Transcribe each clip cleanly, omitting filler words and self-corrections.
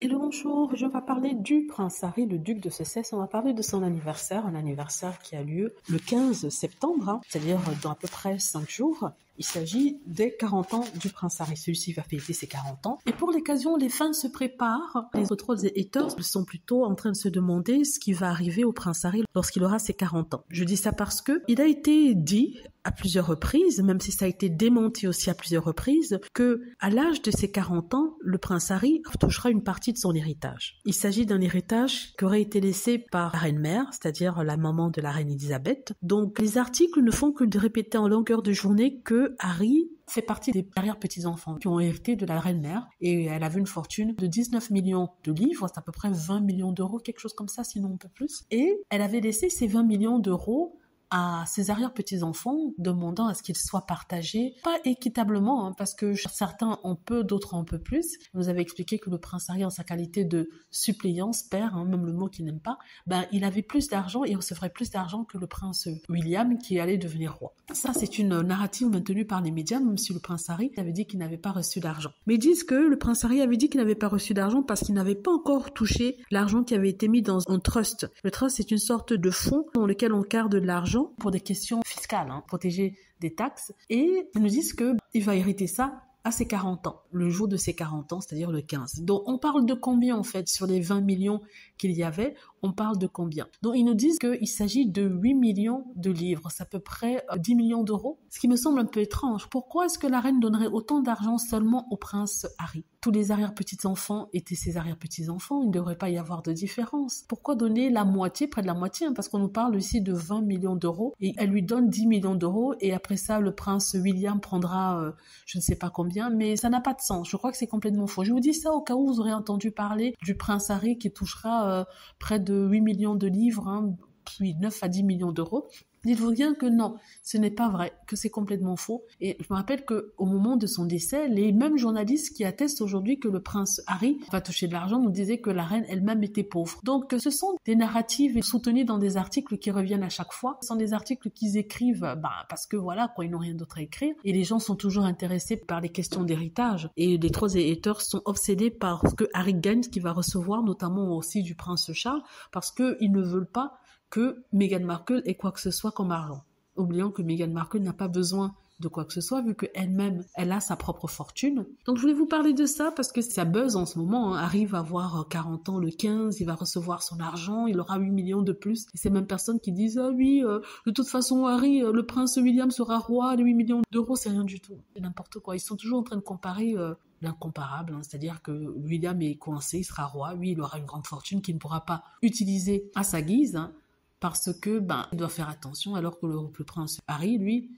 Hello, bonjour, je vais parler du prince Harry, le duc de Sussex. On va parler de son anniversaire, un anniversaire qui a lieu le 15 septembre, c'est-à-dire dans à peu près 5 jours. Il s'agit des 40 ans du prince Harry. Celui-ci va fêter ses 40 ans. Et pour l'occasion, les fans se préparent. Les autres haters sont plutôt en train de se demander ce qui va arriver au prince Harry lorsqu'il aura ses 40 ans. Je dis ça parce que il a été dit à plusieurs reprises, même si ça a été démenti aussi à plusieurs reprises, que à l'âge de ses 40 ans, le prince Harry touchera une partie de son héritage. Il s'agit d'un héritage qui aurait été laissé par la reine-mère, c'est-à-dire la maman de la reine Elisabeth. Donc les articles ne font que de répéter en longueur de journée que Harry fait partie des arrière-petits-enfants qui ont hérité de la reine-mère et elle avait une fortune de 19 millions de livres, c'est à peu près 20 millions d'euros, quelque chose comme ça, sinon un peu plus. Et elle avait laissé ces 20 millions d'euros à ses arrière-petits-enfants, demandant à ce qu'ils soient partagés, pas équitablement, parce que certains en peu, d'autres en peu plus. Il nous avait expliqué que le prince Harry, en sa qualité de suppléance, père, même le mot qu'il n'aime pas, il avait plus d'argent et recevrait plus d'argent que le prince William qui allait devenir roi. Ça, c'est une narrative maintenue par les médias, même si le prince Harry avait dit qu'il n'avait pas reçu d'argent. Mais ils disent que le prince Harry avait dit qu'il n'avait pas reçu d'argent parce qu'il n'avait pas encore touché l'argent qui avait été mis dans un trust. Le trust, c'est une sorte de fonds dans lequel on garde de l'argent pour des questions fiscales, protéger des taxes. Et ils nous disent qu'il va hériter ça à ses 40 ans, le jour de ses 40 ans, c'est-à-dire le 15. Donc on parle de combien en fait sur les 20 millions qu'il y avait, on parle de combien? Donc ils nous disent qu'il s'agit de 8 millions de livres, c'est à peu près 10 millions d'euros, ce qui me semble un peu étrange. Pourquoi est-ce que la reine donnerait autant d'argent seulement au prince Harry? Tous les arrière-petits-enfants étaient ses arrière-petits-enfants, il ne devrait pas y avoir de différence. Pourquoi donner la moitié, près de la moitié, parce qu'on nous parle ici de 20 millions d'euros, et elle lui donne 10 millions d'euros, et après ça, le prince William prendra je ne sais pas combien, mais ça n'a pas de sens. Je crois que c'est complètement faux. Je vous dis ça au cas où vous aurez entendu parler du prince Harry qui touchera près de 8 millions de livres, puis 9 à 10 millions d'euros. Dites-vous bien que non, ce n'est pas vrai, que c'est complètement faux. Et je me rappelle qu'au moment de son décès, les mêmes journalistes qui attestent aujourd'hui que le prince Harry va toucher de l'argent nous disaient que la reine elle-même était pauvre. Donc ce sont des narratives soutenues dans des articles qui reviennent à chaque fois. Ce sont des articles qu'ils écrivent parce que voilà, ils n'ont rien d'autre à écrire. Et les gens sont toujours intéressés par les questions d'héritage. Et les trois haters sont obsédés par ce que Harry gagne, ce qu'il va recevoir, notamment aussi du prince Charles, parce qu'ils ne veulent pas que Meghan Markle ait quoi que ce soit comme argent. Oublions que Meghan Markle n'a pas besoin de quoi que ce soit, vu qu'elle-même, elle a sa propre fortune. Donc je voulais vous parler de ça parce que ça buzz en ce moment. Harry va avoir 40 ans le 15, il va recevoir son argent, il aura 8 millions de plus. Et ces mêmes personnes qui disent « Ah oui, de toute façon, Harry, le prince William sera roi, les 8 millions d'euros, c'est rien du tout. » C'est n'importe quoi. Ils sont toujours en train de comparer l'incomparable, c'est-à-dire que William est coincé, il sera roi, lui, il aura une grande fortune qu'il ne pourra pas utiliser à sa guise, parce que il doit faire attention, alors que le prince Harry, lui,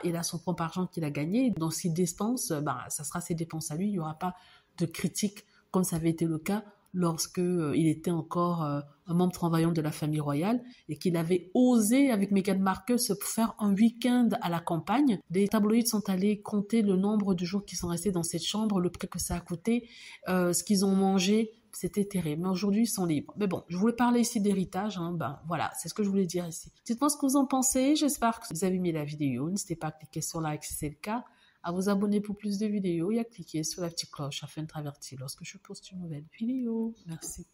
il a son propre argent qu'il a gagné. Dans ses dépenses, ça sera ses dépenses à lui. Il n'y aura pas de critique comme ça avait été le cas lorsque il était encore un membre travaillant de la famille royale et qu'il avait osé avec Meghan Markle se faire un week-end à la campagne. Les tabloïds sont allés compter le nombre de jours qu'ils sont restés dans cette chambre, le prix que ça a coûté, ce qu'ils ont mangé. C'était terrible. Mais aujourd'hui, ils sont libres. Mais bon, je voulais parler ici d'héritage. Voilà, c'est ce que je voulais dire ici. Dites-moi ce que vous en pensez. J'espère que vous avez aimé la vidéo. N'hésitez pas à cliquer sur like si c'est le cas, à vous abonner pour plus de vidéos et à cliquer sur la petite cloche afin d'être averti lorsque je poste une nouvelle vidéo. Merci.